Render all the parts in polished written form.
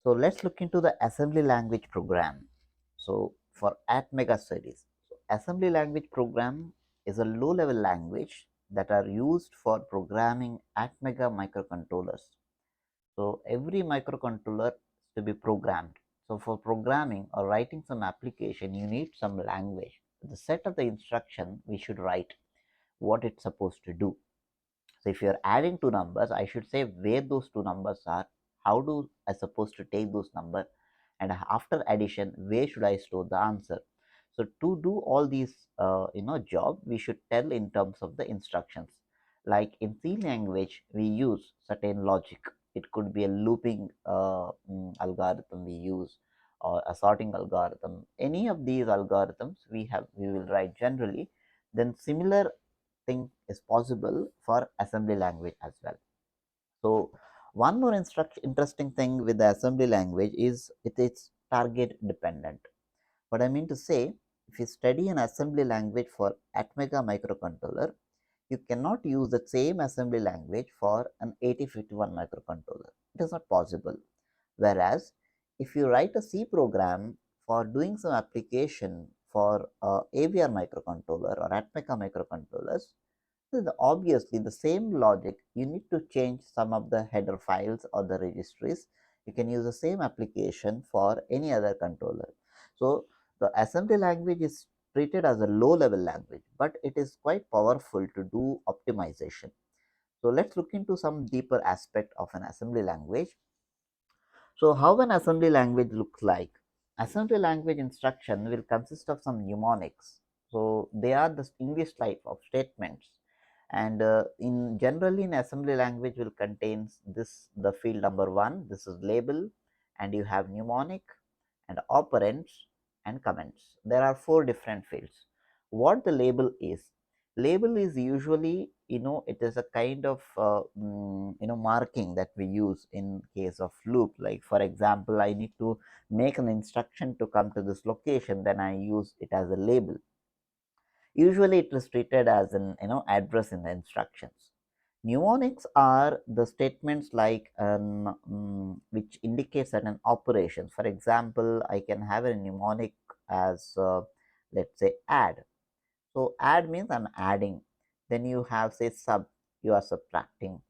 So let's look into the assembly language program. So for ATMEGA studies, assembly language program is a low level language that are used for programming ATMEGA microcontrollers. So every microcontroller is to be programmed. So for programming or writing some application, you need some language. The set of the instruction we should write what it's supposed to do. So if you're adding two numbers, I should say where those two numbers are, how do I supposed to take those numbers, and after addition, where should I store the answer. So to do all these job, we should tell in terms of the instructions. Like in C language, we use certain logic. It could be a looping algorithm we use, or a sorting algorithm. Any of these algorithms we will write generally. Then similar thing is possible for assembly language as well. So one more interesting thing with the assembly language is it is target dependent. What I mean to say, if you study an assembly language for ATMEGA microcontroller, you cannot use the same assembly language for an 8051 microcontroller. It is not possible. Whereas if you write a C program for doing some application for AVR microcontroller or ATMEGA microcontrollers, obviously the same logic, you need to change some of the header files or the registries. You can use the same application for any other controller. So the assembly language is treated as a low level language, but it is quite powerful to do optimization. So let's look into some deeper aspect of an assembly language. So how an assembly language looks like? Assembly language instruction will consist of some mnemonics. So they are the English type of statements, and in generally in assembly language will contains this the field number one. This is label, and you have mnemonic and operands and comments. There are four different fields. What the label is? Label is usually, it is a kind of marking that we use in case of loop. Like for example, I need to make an instruction to come to this location, then I use it as a label. Usually it is treated as an address in the instructions. Mnemonics are the statements like which indicates certain operations. For example, I can have a mnemonic as let's say add. So add means I'm adding. Then you have say sub, you are subtracting.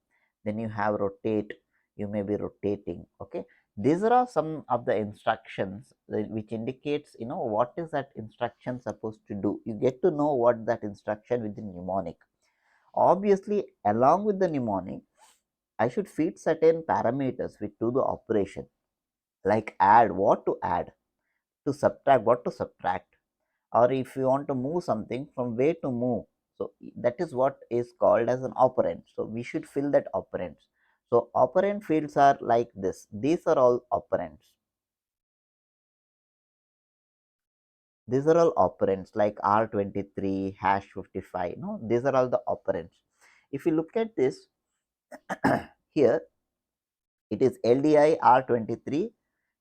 Then you have rotate, you may be rotating. Okay, these are some of the instructions which indicates what is that instruction supposed to do. You get to know what that instruction within mnemonic. Obviously, along with the mnemonic, I should feed certain parameters which do the operation, like add, what to add, to subtract, what to subtract, or if you want to move something, from where to move. So that is what is called as an operand. So we should fill that operands. So operand fields are like this. These are all operands. These are all operands like R23, hash 55. No, these are all the operands. If you look at this here, it is LDI R23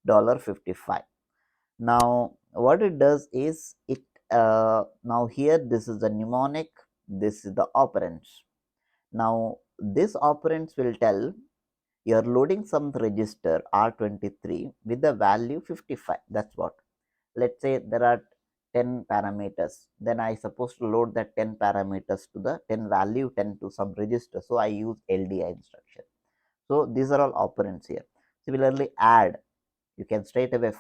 $55. Now what it does is it now here this is the mnemonic, this is the operands. Now this operands will tell you are loading some register R23 with the value 55. That's what. Let's say there are 10 parameters, then I supposed to load that 10 parameters to the 10 value 10 to some register. So I use LDI instruction. So these are all operands here. Similarly, add, you can straight away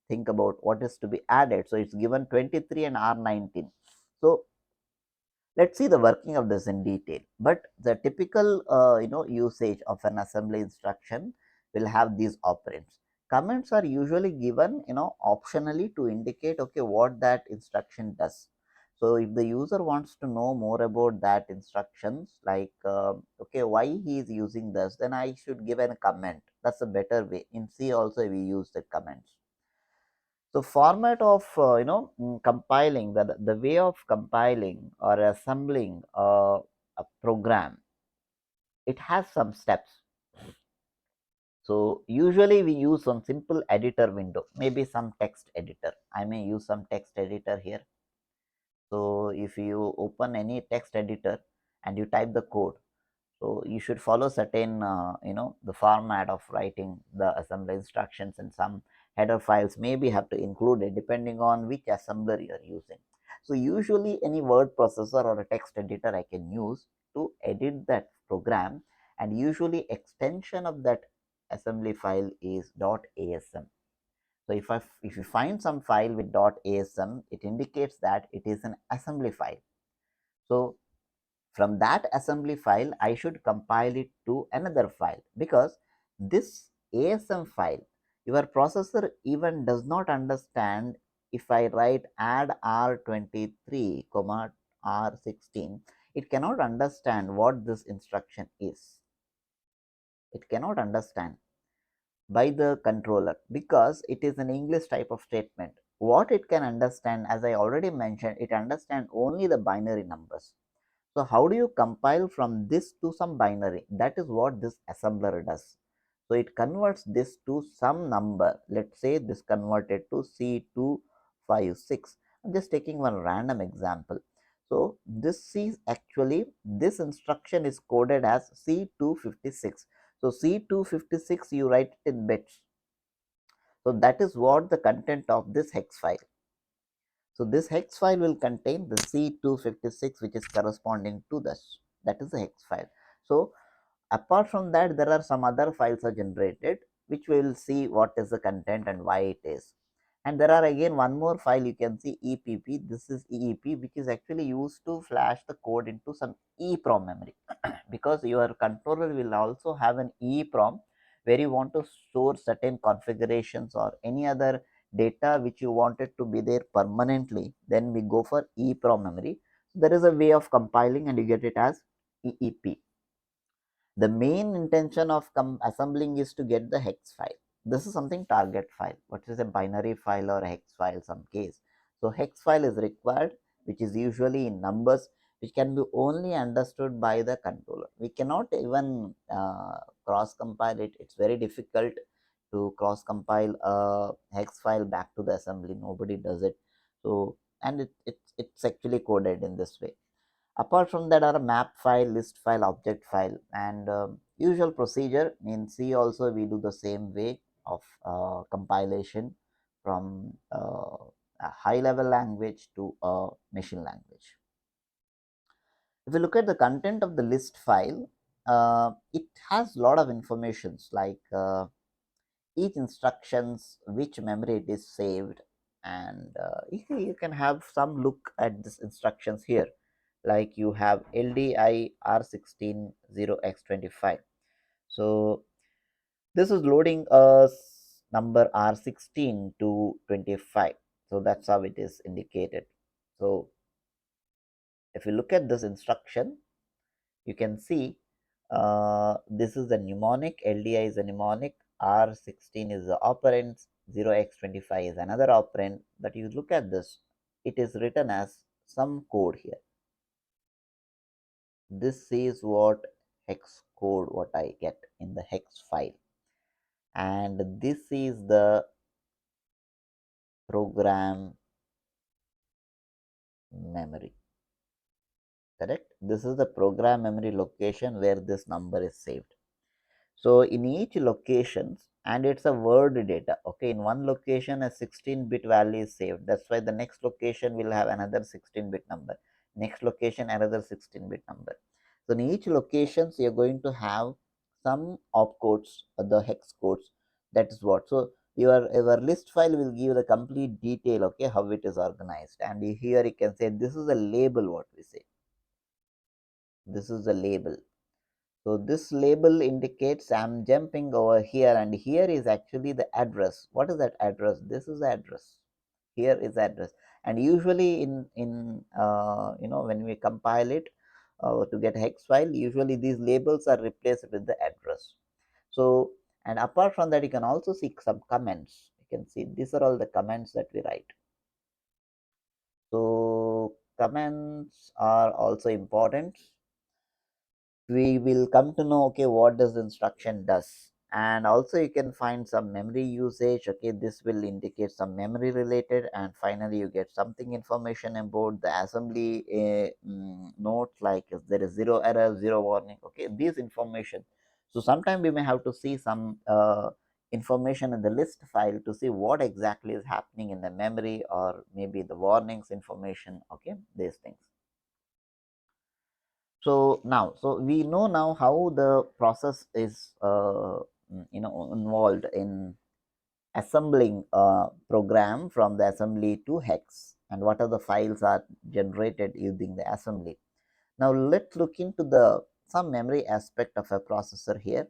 think about what is to be added. So it's given 23 and R19. So let's see the working of this in detail. But the typical usage of an assembly instruction will have these operands. Comments are usually given optionally to indicate okay what that instruction does. So if the user wants to know more about that instructions, like okay why he is using this, then I should give a comment. That's a better way. In C also we use the comments. So format of compiling, the way of compiling or assembling a program, it has some steps. So usually we use some simple editor window, maybe some text editor. I may use some text editor here. So if you open any text editor and you type the code, So you should follow certain the format of writing the assembly instructions, and some header files maybe have to include it depending on which assembler you are using. So usually any word processor or a text editor I can use to edit that program, and usually extension of that assembly file is .asm. So if you find some file with .asm, it indicates that it is an assembly file. So from that assembly file, I should compile it to another file, because this ASM file, your processor even does not understand. If I write add R23, R16, it cannot understand what this instruction is. It cannot understand by the controller because it is an English type of statement. What it can understand, as I already mentioned, it understands only the binary numbers. So how do you compile from this to some binary? That is what this assembler does. So it converts this to some number. Let's say this converted to C256. I'm just taking one random example. So this is actually, this instruction is coded as C256. So C256 you write it in bits. So that is what the content of this hex file. So this hex file will contain the C256 which is corresponding to this. That is the hex file. So apart from that, there are some other files are generated which we will see what is the content and why it is. And there are again one more file you can see, EPP. This is EEP, which is actually used to flash the code into some EEPROM memory because your controller will also have an EEPROM where you want to store certain configurations or any other data which you want it to be there permanently. Then we go for EEPROM memory. There is a way of compiling and you get it as EEP. The main intention of assembling is to get the hex file. This is something target file, what is a binary file or a hex file some case. So hex file is required, which is usually in numbers, which can be only understood by the controller. We cannot even cross compile it. It's very difficult to cross compile a hex file back to the assembly. Nobody does it. So and it's actually coded in this way. Apart from that are a map file, list file, object file, and usual procedure in C also we do the same way of compilation from a high level language to a machine language. If you look at the content of the list file, it has a lot of informations like each instructions, which memory it is saved, and you can have some look at this instructions here. Like you have LDI R16 0x25. So this is loading a number R16 to 25. So that's how it is indicated. So if you look at this instruction, you can see this is the mnemonic. LDI is a mnemonic, R16 is the operand, 0x25 is another operand. But you look at this, it is written as some code here. This is what hex code what I get in the hex file, and this is the program memory. Correct? This is the program memory location where this number is saved. So in each locations, and it's a word data. Okay, in one location a 16-bit value is saved. That's why the next location will have another 16-bit number. Next location another 16-bit number. So in each locations you're going to have some opcodes, the hex codes. That is what. So your list file will give the complete detail. Okay, how it is organized, and here you can say this is a label. What we say. This is a label. So this label indicates I'm jumping over here, and here is actually the address. What is that address? This is the address. Here is the address. And usually in when we compile it to get hex file, usually these labels are replaced with the address. So and apart from that, you can also see some comments. You can see these are all the comments that we write. So comments are also important. We will come to know, okay, what does the instruction does, and also you can find some memory usage. Okay, this will indicate some memory related, and finally you get something information about the assembly notes, like if there is zero error, zero warning. Okay, these information. So sometime we may have to see some information in the list file to see what exactly is happening in the memory, or maybe the warnings information. Okay, these things. So now, so we know now how the process is involved in assembling a program from the assembly to hex, and what are the files are generated using the assembly. Now let's look into the some memory aspect of a processor here.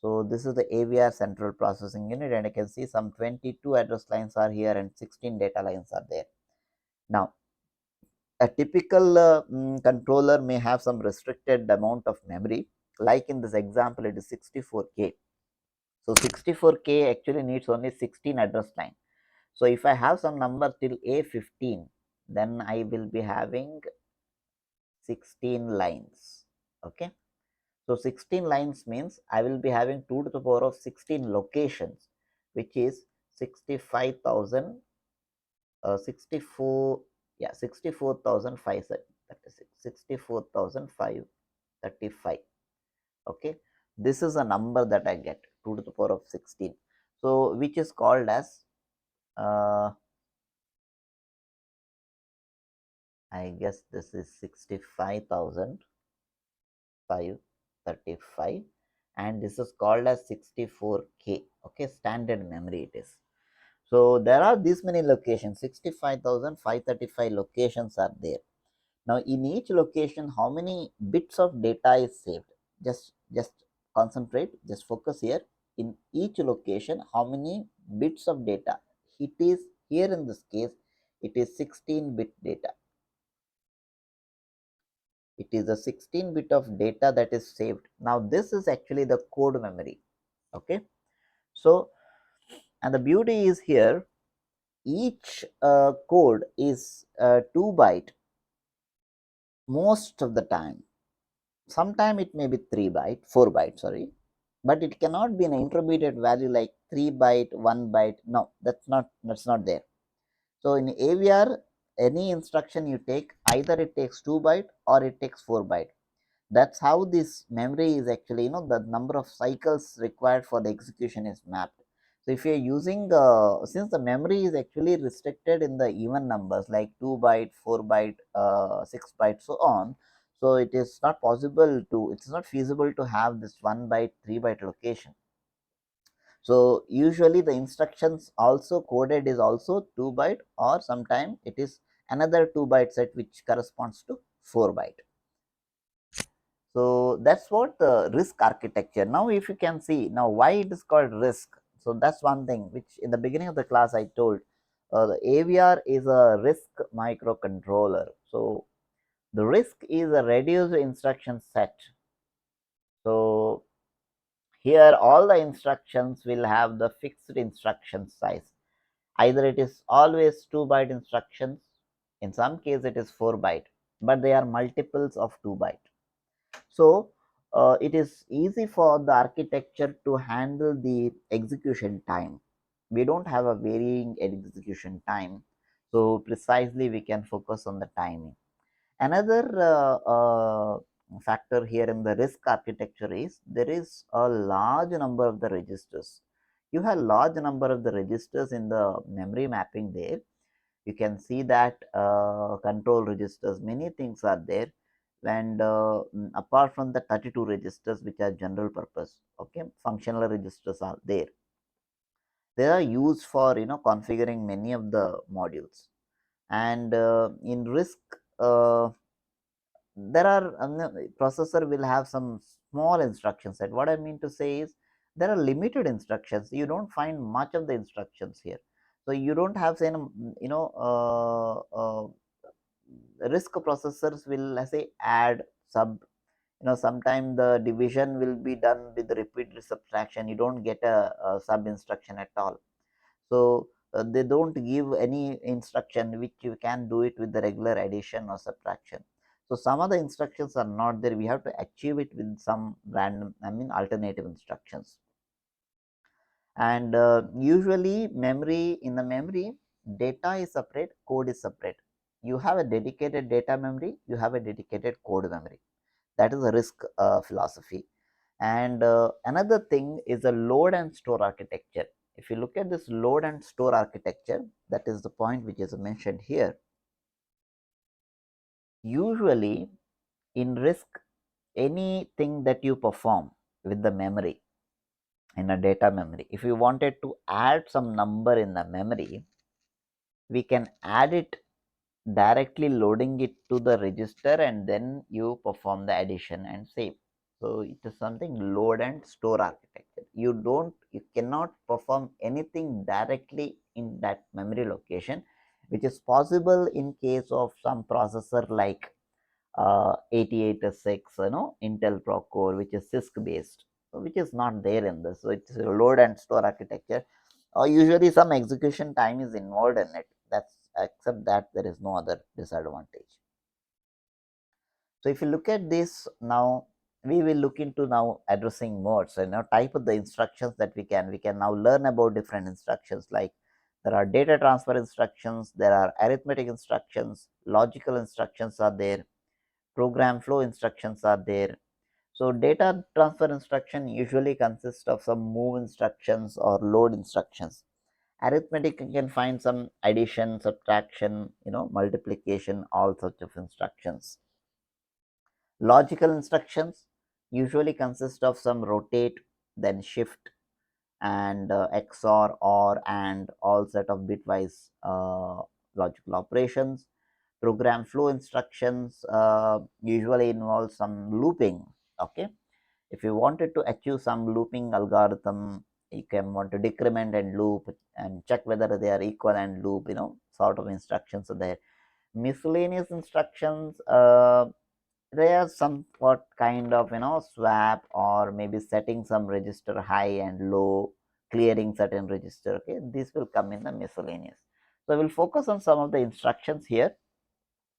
So this is the AVR central processing unit, and you can see some 22 address lines are here and 16 data lines are there. Now a typical controller may have some restricted amount of memory, like in this example it is 64K. So 64K actually needs only 16 address line. So if I have some number till A15, then I will be having 16 lines. Okay, so 16 lines means I will be having 2 to the power of 16 locations, which is 65,000 64, yeah, 64,536, 64,535. Okay, this is a number that I get, 2 to the power of 16. So which is called as I guess this is 65,535, and this is called as 64K. Okay, standard memory it is. So there are this many locations, 65,535 locations are there. Now in each location, how many bits of data is saved? Just concentrate, just focus here. In each location, how many bits of data? It is here in this case, it is 16-bit data. It is a 16-bit of data that is saved. Now this is actually the code memory. Okay, so and the beauty is here, each code is 2 byte most of the time. Sometime it may be 3 byte, 4 byte, sorry, but it cannot be an intermediate value like 3 byte, 1 byte. No, that's not there. So in AVR, any instruction you take, either it takes 2 byte or it takes 4 byte. That's how this memory is actually, the number of cycles required for the execution is mapped. So if you're using since the memory is actually restricted in the even numbers like 2 byte, 4 byte, 6 byte, so on. So it is not possible to, it's not feasible to have this 1 byte, 3 byte location. So usually the instructions also coded is also 2 byte, or sometime it is another 2 byte set which corresponds to 4 byte. So that's what the RISC architecture. Now if you can see now why it is called RISC. So that's one thing which in the beginning of the class I told, the AVR is a RISC microcontroller. So the RISC is a reduced instruction set. So here all the instructions will have the fixed instruction size. Either it is always 2 byte instructions, in some case it is 4 byte, but they are multiples of 2 byte. So it is easy for the architecture to handle the execution time. We don't have a varying execution time, so precisely we can focus on the timing. Another factor here in the RISC architecture is there is a large number of the registers. You have large number of the registers in the memory mapping there. You can see that control registers, many things are there, and apart from the 32 registers which are general purpose, okay, functional registers are there. They are used for configuring many of the modules. And in RISC, there are processor will have some small instruction set. What I mean to say is there are limited instructions. You don't find much of the instructions here. So you don't have say RISC processors will, let's say, add sub, sometime the division will be done with repeated subtraction. You don't get a sub instruction at all. So they don't give any instruction which you can do it with the regular addition or subtraction. So some of the instructions are not there. We have to achieve it with some random, I mean, alternative instructions. And usually memory, in the memory, data is separate, code is separate. You have a dedicated data memory, you have a dedicated code memory. That is a risk philosophy. And another thing is a load and store architecture. If you look at this load and store architecture, that is the point which is mentioned here. Usually in risk, anything that you perform with the memory, in a data memory, if you wanted to add some number in the memory, we can add it directly loading it to the register, and then you perform the addition and save. So it is something load and store architecture. You cannot perform anything directly in that memory location, which is possible in case of some processor like 8086, Intel Pro Core, which is CISC based, which is not there in this. So it's a load and store architecture. Usually some execution time is involved in it. That's except that there is no other disadvantage. So if you look at this now, we will look into now addressing modes. So type of the instructions that we can now learn about different instructions. Like there are data transfer instructions, there are arithmetic instructions, logical instructions are there, program flow instructions are there. So data transfer instruction usually consists of some move instructions or load instructions. Arithmetic, you can find some addition, subtraction, multiplication, all sorts of instructions. Logical instructions usually consist of some rotate, then shift, and XOR, OR, and all set of bitwise logical operations. Program flow instructions usually involve some looping. Okay, if you wanted to achieve some looping algorithm, you can want to decrement and loop and check whether they are equal and loop, sort of instructions are there. Miscellaneous instructions, they are somewhat kind of swap, or maybe setting some register high and low, clearing certain register. Okay, this will come in the miscellaneous. So I will focus on some of the instructions here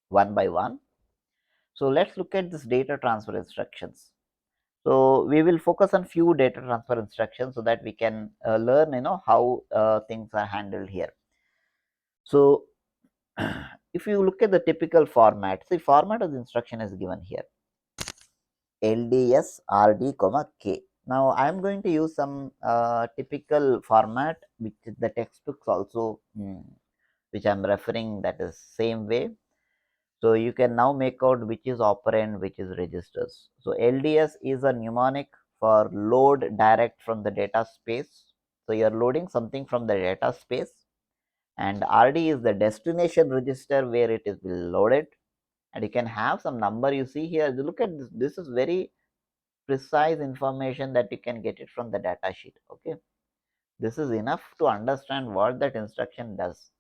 one by one. So let's look at this data transfer instructions. So we will focus on few data transfer instructions so that we can learn how things are handled here. So if you look at the typical format, the format of the instruction is given here: LDS, RD, K. Now I am going to use some typical format which the textbooks also which I am referring, that is same way. So you can now make out which is operand, which is registers. So LDS is a mnemonic for load direct from the data space. So you are loading something from the data space, and RD is the destination register where it is loaded, and you can have some number. You see here, look at this. This is very precise information that you can get it from the data sheet. Okay, this is enough to understand what that instruction does.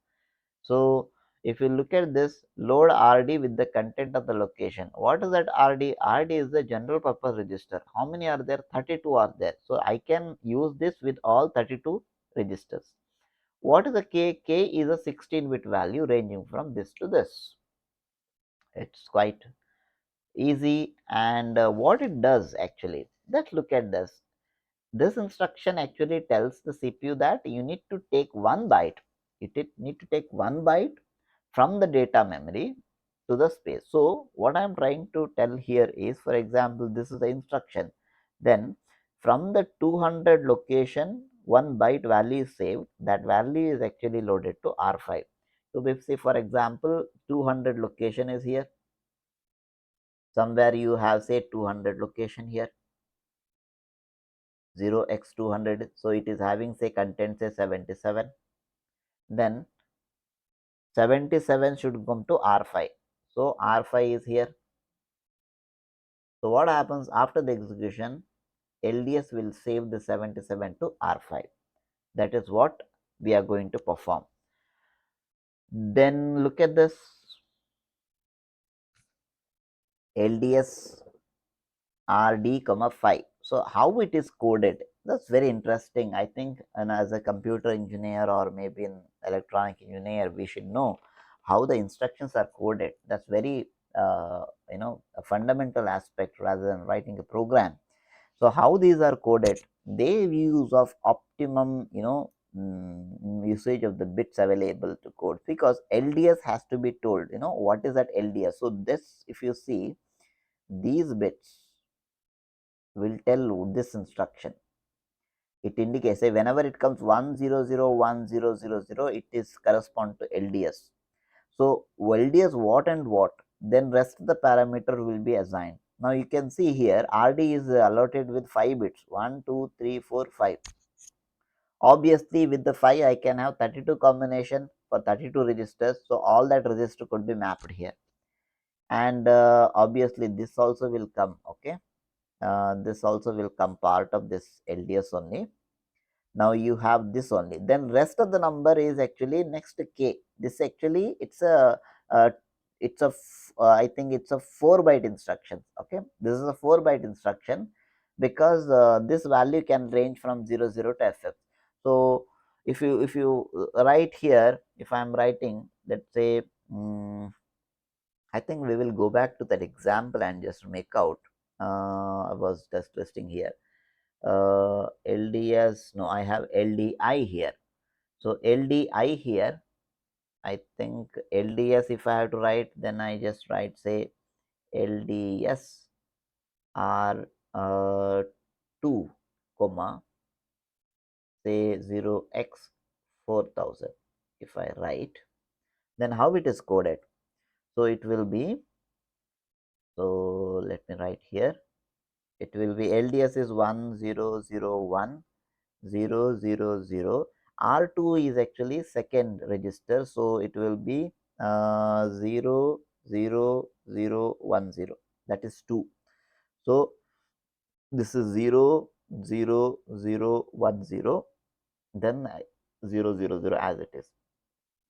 So if you look at this, load RD with the content of the location. What is that RD? RD is the general purpose register. How many are there? 32 are there. So I can use this with all 32 registers. What is the K? K is a 16-bit value ranging from this to this. It's quite easy. And what it does actually, let's look at this. This instruction actually tells the CPU that you need to take one byte. You need to take one byte from the data memory to the space. So what I am trying to tell here is, for example, this is the instruction. Then from the 200 location, one byte value is saved. That value is actually loaded to R5. So if say for example 200 location is here, somewhere you have say 200 location here, 0x200, so it is having say content say 77, then 77 should come to R5. So R5 is here. So what happens after the execution? LDS will save the 77 to R5. That is what we are going to perform. Then look at this LDS RD, 5. So how it is coded? That's very interesting. I think, and as a computer engineer or maybe an electronic engineer, we should know how the instructions are coded. That's very a fundamental aspect rather than writing a program. So how these are coded? They use of optimum, usage of the bits available to code, because LDS has to be told, what is that LDS. So this, if you see, these bits will tell this instruction. It indicates, say, whenever it comes 1001000, it is correspond to LDS. So LDS what and what, then rest of the parameter will be assigned. Now you can see here RD is allotted with 5 bits, 1, 2, 3, 4, 5. Obviously with the 5 I can have 32 combination for 32 registers, so all that register could be mapped here. And obviously this also will come, okay, this also will come part of this LDS only. Now you have this only, then rest of the number is actually next to k. This actually uh, it's a I think it's a 4-byte instruction. Okay, this is a 4-byte instruction, because this value can range from 00 to ff. So if you write here, if I am writing, let's say, I think we will go back to that example and just make out. I was just testing here. LDS, no, I have LDI here. So LDI here, I think LDS, if I have to write, then I just write, say, LDS R 2, comma, say 0x 4000. If I write, then how it is coded? So it will be, so let me write here. It will be LDS is 1001 000. R2 is actually second register, so it will be 00010. That is 2. So this is 00010, then 000 as it is.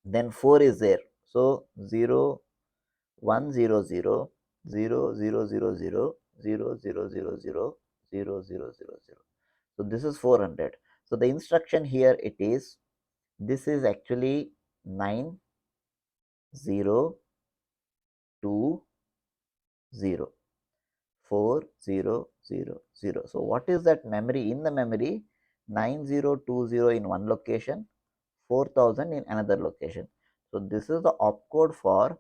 Then 4 is there, so 0100 0000 0000. So this is 400. So the instruction here it is, this is actually 9020 4000. So what is that memory? In the memory, 9020 in one location, 4000 in another location. So this is the opcode for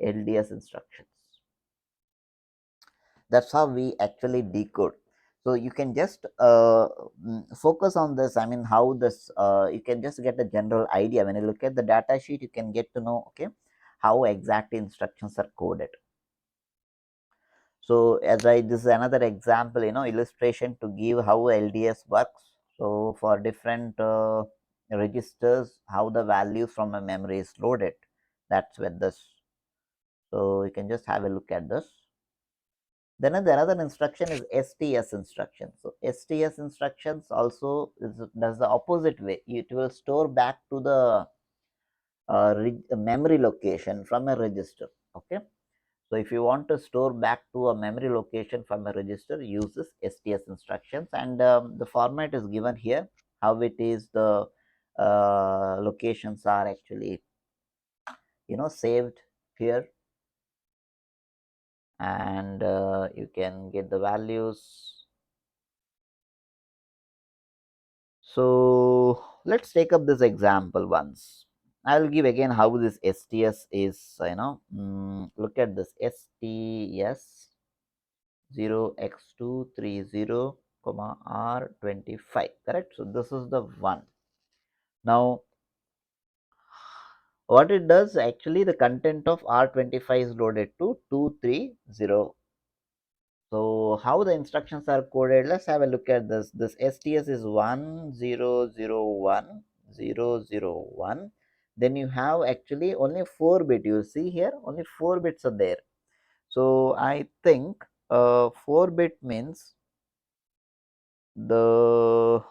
LDS instructions. That's how we actually decode. So you can just focus on this. I mean, how this, you can just get a general idea. When you look at the data sheet, you can get to know, okay, how exactly instructions are coded. So this is another example, illustration to give how LDS works. So for different registers, how the values from a memory is loaded. That's with this. So you can just have a look at this. Then another instruction is STS instruction. So STS instructions also does the opposite way. It will store back to the memory location from a register. Okay. So if you want to store back to a memory location from a register, use this STS instructions, and the format is given here. How it is, the locations are actually saved here, and you can get the values. So let's take up this example once. I will give again how this STS is, look at this STS 0x230, comma R25, correct? So this is the one. Now what it does, actually the content of R25 is loaded to 230. So how the instructions are coded, let's have a look at this. This STS is 1001 then you have actually only 4 bit. You see here only 4 bits are there. So I think 4 bit means the,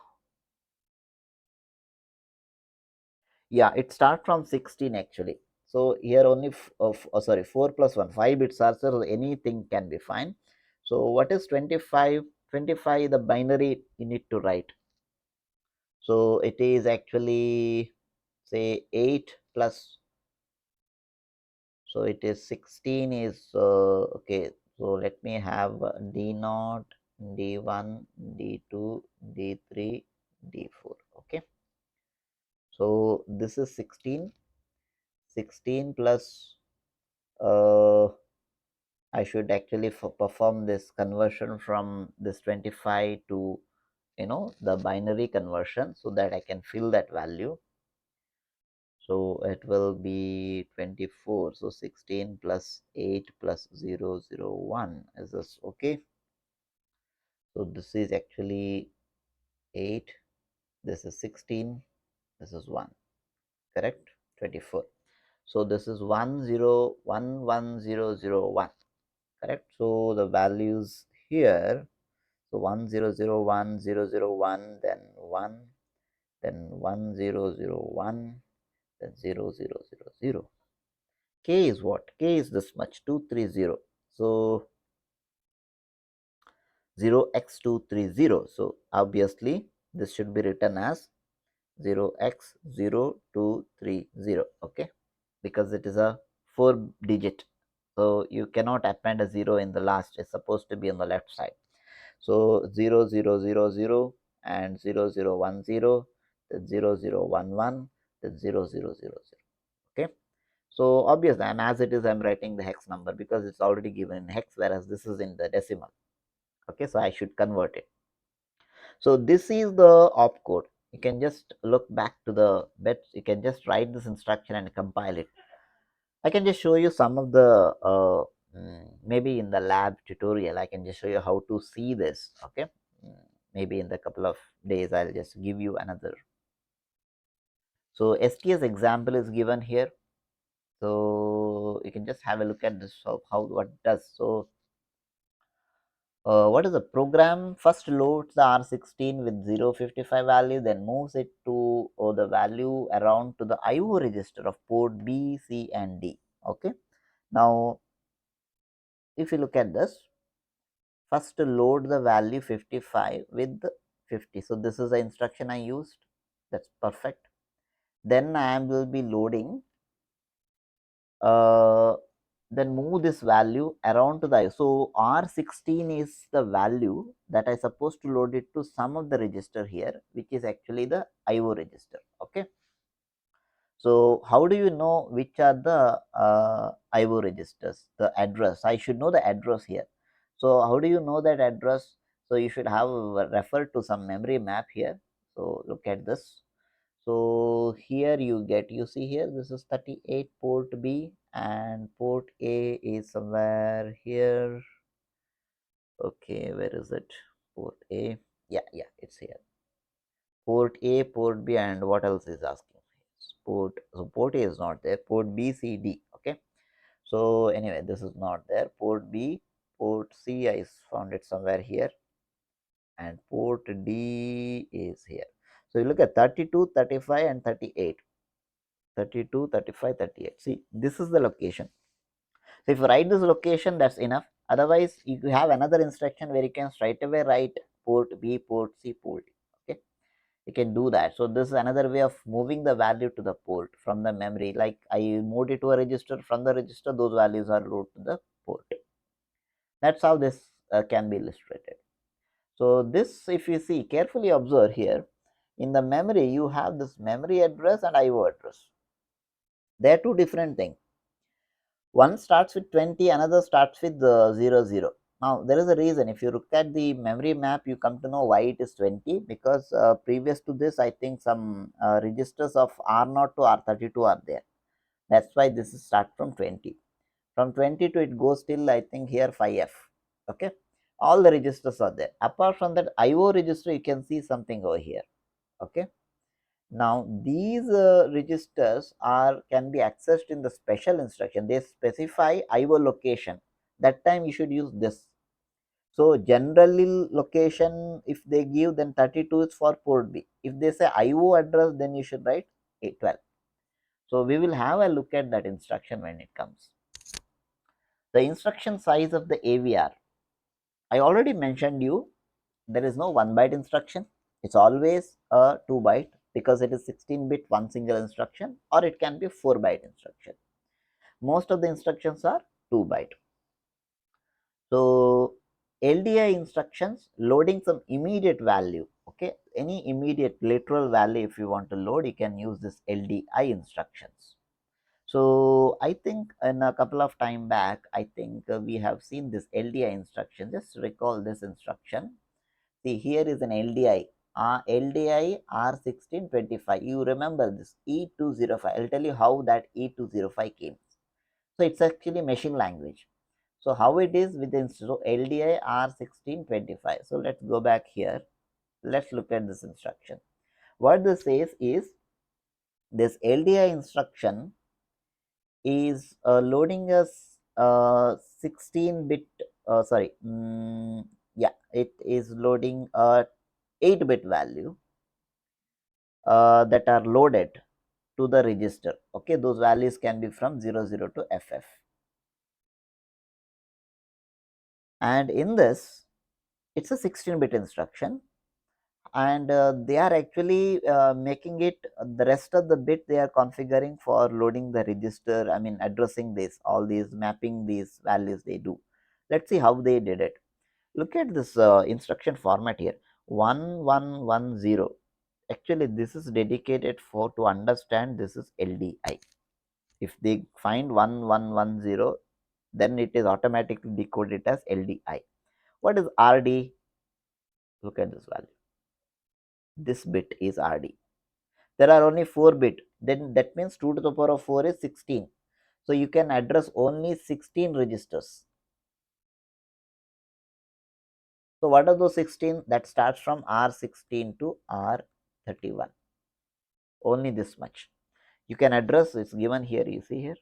yeah, it starts from 16 actually. So here only sorry, 4 plus 1, 5 bits are, so anything can be fine. So what is 25? 25, the binary you need to write. So it is actually, say, 8 plus, so it is 16 is okay. So let me have D naught D1, D2, D3, D4. Okay. So this is 16. 16 plus I should actually perform this conversion from this 25 to the binary conversion so that I can fill that value. So it will be 24. So 16 plus 8 plus 0, 0, 1. Is this okay? So this is actually 8. This is 16. This is 1. Correct? 24. So this is 1, 0, 1, 1, 0, 0, 1. Correct? So the values here, so 1, 0, 0, 1, 0, 0, 1, then 1, then 1, 0, 0, 1, then 0, 0, 0, 0. K is what? K is this much, 230. So 0x230. So obviously this should be written as 0x0230. Okay, because it is a 4-digit. So you cannot append a 0 in the last. It's supposed to be on the left side. So 0000 and 0010, then 0011, then 0000. Okay. So obviously, and as it is, I'm writing the hex number because it's already given in hex, whereas this is in the decimal. Okay, so I should convert it. So this is the opcode. You can just look back to the bits. You can just write this instruction and compile it. I can just show you some of the maybe in the lab tutorial. I can just show you how to see this. Okay, maybe in the couple of days I'll just give you another. So STS example is given here. So you can just have a look at this how what it does. So what is the program? First loads the R16 with 055 value, then moves it to the value around to the IO register of port B, C, and D. Okay. Now, if you look at this, first load the value 55 with 50. So this is the instruction I used. That's perfect. Then I will be loading. Then move this value around to the so R16 is the value that I supposed to load it to some of the register here, which is actually the IO register. Okay. So how do you know which are the IO registers? The address. I should know the address here. So how do you know that address? So you should have referred to some memory map here. So look at this. So here you see here this is 38 port B and port A is somewhere here. Okay, where is it? Port A. Yeah, it's here. Port A, port B, and what else is asking? Port A is not there. Port B, C, D. Okay. So anyway, this is not there. Port B, port C, I found it somewhere here, and port D is here. So you look at 32, 35, and 38. 32, 35, 38. See, this is the location. So if you write this location, that's enough. Otherwise, you have another instruction where you can straight away write port B, port C, port D. Okay, you can do that. So this is another way of moving the value to the port from the memory. Like I moved it to a register, from the register those values are loaded to the port. That's how this can be illustrated. So this, if you see carefully observe here, in the memory you have this memory address and IO address. They are two different things. One starts with 20, another starts with 00. Now there is a reason. If you look at the memory map, you come to know why it is 20, because previous to this I think some registers of R0 to R32 are there. That's why this is start from 20. From 20 to it goes till I think here 5F. Okay, all the registers are there. Apart from that IO register, you can see something over here. Okay. Now these registers can be accessed in the special instruction. They specify IO location. That time you should use this. So generally location, if they give, then 32 is for port B. If they say IO address, then you should write 12. So we will have a look at that instruction when it comes. The instruction size of the AVR. I already mentioned you, there is no 1 byte instruction. It's always a 2 byte because it is 16-bit one single instruction, or it can be 4 byte instruction. Most of the instructions are 2 byte. So LDI instructions loading some immediate value. Okay, any immediate literal value if you want to load, you can use this LDI instructions. So I think in a couple of time back, I think we have seen this LDI instruction. Just recall this instruction. See, here is an LDI. LDI R1625. You remember this E205. I'll tell you how that E205 came. So it's actually machine language. So how it is with the so LDI R1625. So let's go back here. Let's look at this instruction. What this says is this LDI instruction is loading a 16-bit. Sorry, yeah, it is loading a 8-bit value that are loaded to the register. Okay, those values can be from 00 to FF. And in this, it's a 16-bit instruction, and they are actually making it the rest of the bit they are configuring for loading the register. I mean, addressing this, all these mapping these values they do. Let's see how they did it. Look at this instruction format here, 1110. Actually, this is dedicated for to understand this is LDI. If they find 1110, then it is automatically decoded as LDI. What is RD? Look at this value. This bit is RD. There are only 4 bit. Then that means 2 to the power of 4 is 16. So you can address only 16 registers. So what are those 16? That starts from R16 to R31. Only this much. You can address, it's given here, you see here,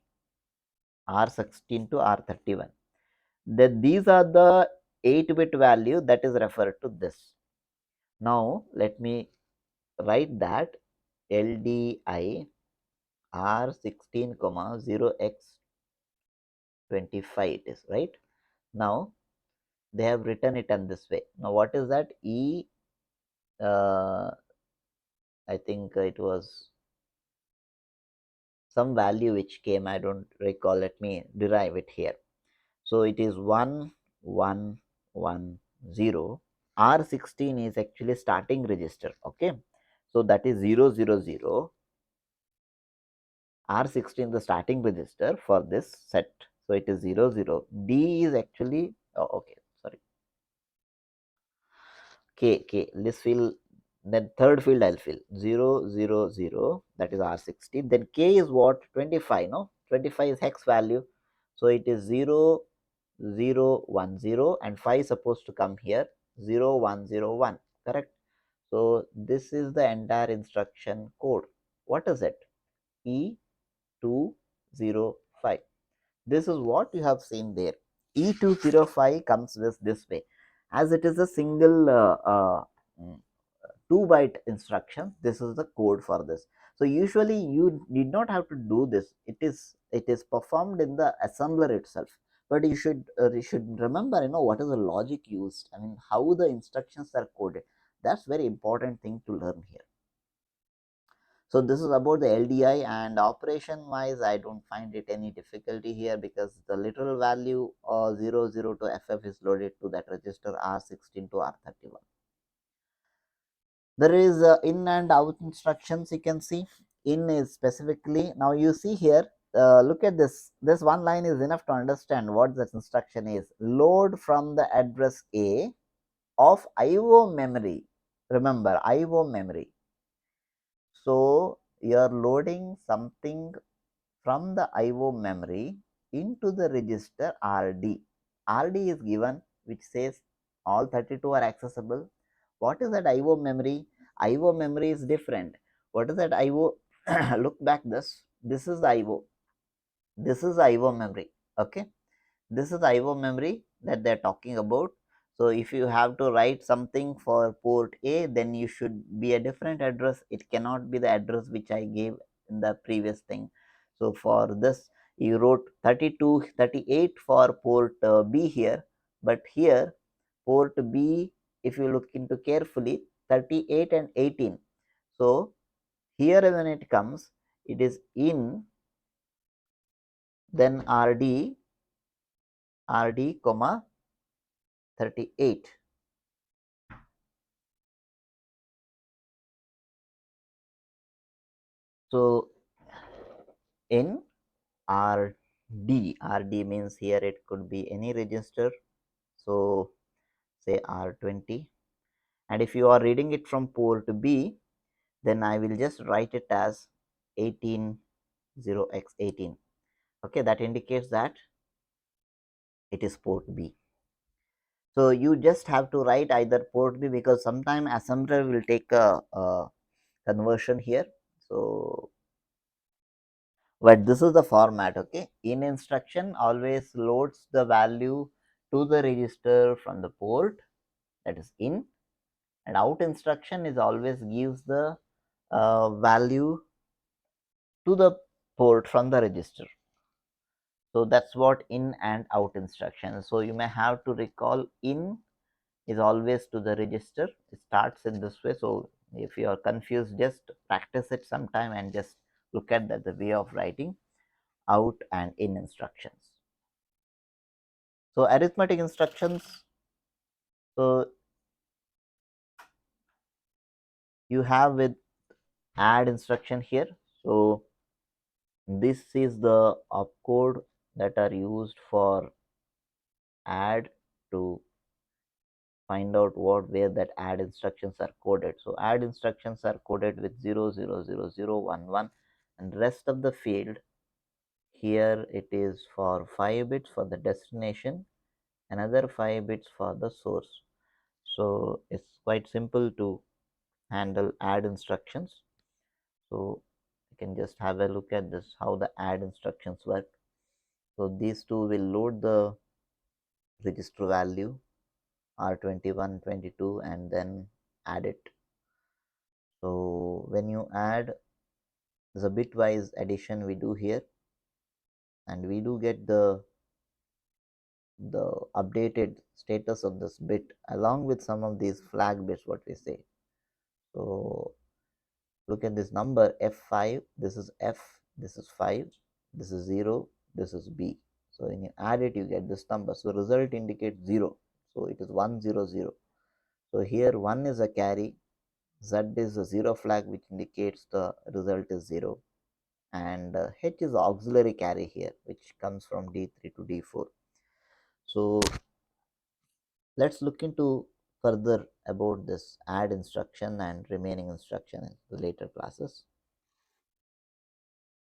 R16 to R31. Then these are the 8-bit value that is referred to this. Now let me write that LDI R16, 0x25 it is, right? Now they have written it in this way. Now what is that? I think it was some value which came, I don't recall, let me derive it here. So it is 1110. R16 is actually starting register. Okay, so that is 000. R16 the starting register for this set. So it is 00. D is actually, oh, okay, sorry, K, this field, then third field I'll fill 000, that is R16. Then K is what? 25, no? 25 is hex value. So it is 0010 and 5 is supposed to come here, 0101, correct? So this is the entire instruction code. What is it? E205. This is what you have seen there. E205 comes with this way, as it is a single 2-byte instruction. This is the code for this. So usually you need not have to do this. It is performed in the assembler itself. But you should remember, what is the logic used. I mean, how the instructions are coded. That's very important thing to learn here. So this is about the LDI, and operation wise I don't find it any difficulty here, because the literal value 00 to FF is loaded to that register R16 to R31. There is in and out instructions. You can see in is specifically, now you see here, look at this one line is enough to understand what this instruction is. Load from the address A of IO memory. Remember, IO memory. So you are loading something from the IO memory into the register RD. RD is given, which says all 32 are accessible. What is that IO memory? IO memory is different. What is that IO? Look back this. This is the IO. This is the IO memory. Okay. This is the IO memory that they are talking about. So if you have to write something for port A, then you should be a different address. It cannot be the address which I gave in the previous thing. So for this, you wrote 32, 38 for port B here, but here port B, if you look into carefully, 38 and 18. So here when it comes, it is in, then RD, comma 38. So in RD means here it could be any register. So say R20, and if you are reading it from port B, then I will just write it as 18 0x18. Okay, that indicates that it is port B. So you just have to write either port B, because sometime assembler will take a conversion here. So but this is the format. Okay, in instruction always loads the value to the register from the port, that is in, and out instruction is always gives the value to the port from the register. So that's what in and out instruction. So you may have to recall in is always to the register. It starts in this way. So if you are confused, just practice it sometime and just look at the way of writing out and in instructions. So arithmetic instructions. So you have with add instruction here. So this is the opcode that are used for add, to find out where that add instructions are coded. So add instructions are coded with 0 0 0 0 1 1, and rest of the field here it is for 5 bits for the destination, another 5 bits for the source. So it's quite simple to handle add instructions. So you can just have a look at this, how the add instructions work. So these two will load the register value R21, 22, and then add it. So when you add, there's a bitwise addition we do here, and we do get the updated status of this bit along with some of these flag bits, what we say. So look at this number F5, this is F, this is 5, this is 0, this is B. So when you add it, you get this number. So result indicates 0. So it is 1 0 0. So here 1 is a carry, Z is a 0 flag, which indicates the result is 0, and H is auxiliary carry here, which comes from D3 to D4. So let's look into further about this add instruction and remaining instruction in the later classes.